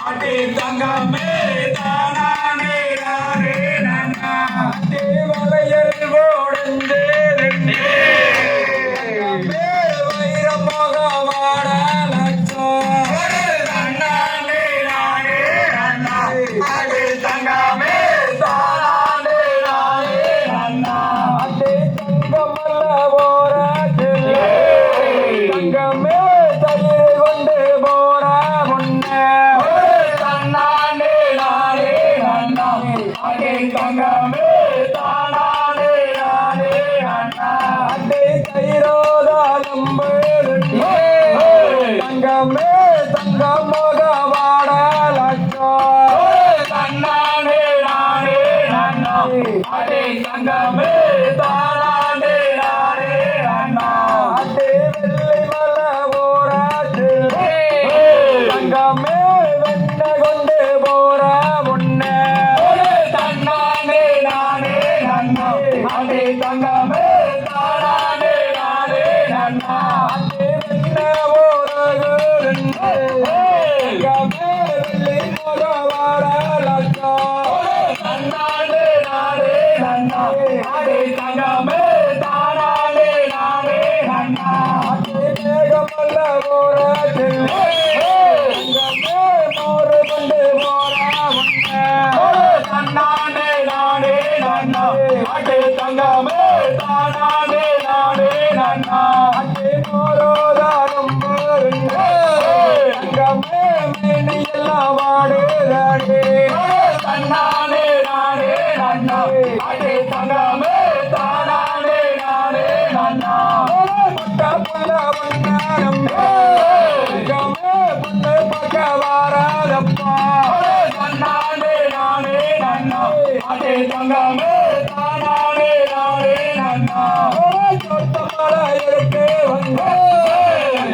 அடி தங்கமே தானானே நானே நன்னா தேவலையில் ஓடந்தே வைரமோகவாட லட்சம் நன்னானே நானே நன்னா அடி தங்கமே தானானே நானே நன்னா அதே தங்கமல்ல போற தங்கமே தயிர் கொண்டு போற முன்னே தன்னானே நானே நன்னா அடி தங்கமே தானானே நானே நன்னா அதே தயிரோதாலும் தங்கமே தங்கமோகவாட லட்சம் தன்னானே நானே நன்னா அடி தங்கமே தானானே நானே நன்னா அதே வெள்ளை மலை போற தங்கமே வெண்ண கொண்டு போற முன்னே தன்னானே நானே நன்னா அடி தங்கமே தானானே நானே நன்னா அதே வெண்ண போற தங்கமே வெள்ளை மோகவாட லட்சம் தன்னானே நானே நன்னா அடி தங்கமே தானானே நானே நன்னா அதே மேகமல்ல போற தங்கமே மோறு கொண்டு போற முன்னே தன்னானே நானே நன்னா அடி தங்கமே தானானே நானே நன்னா அதே மோரோதாலும் தங்கமே மீனி எல்லாம் வாடுதாடே தன்னானே நானே நன்னா அடி தங்கமே தானானே நானே நன்னா முட்டை புள்ள முன்னாரம் தங்கமே புண்ணு பக்க வாராதப்பா தன்னானே நானே நன்னா அடி தங்கமே தானானே நானே நன்னா சொத்த மலை இருக்கு வந்து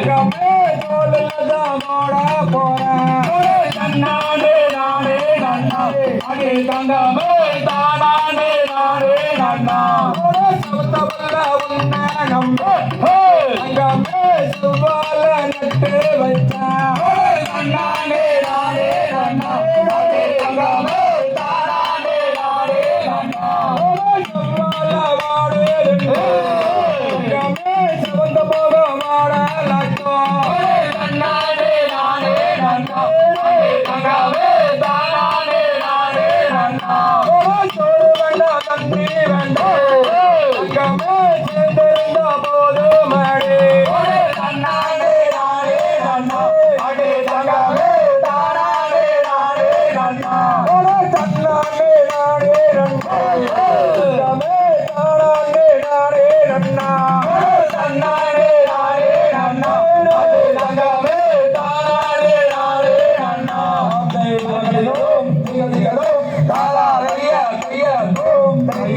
தங்கமே தோலில்தான் போட போறேன் தன்னானே நானே நன்னா அடி தங்கமே தானானே நானே நன்னா சொத்த புள்ள உன்ன நம்ப தங்கமே சுவால நட்டு வச்சேன் தன்னானே நானே நன்னா அடி தங்கமே தானானே நானே நன்னா சுவால வாடு தங்கமே சிவந்த போக வாட லட்சம் தன்னானே நானே நன்னா அடி தங்கமே தானானே நானே நன்னா சோறு வேண்டாம் தண்ணி வேண்டாம்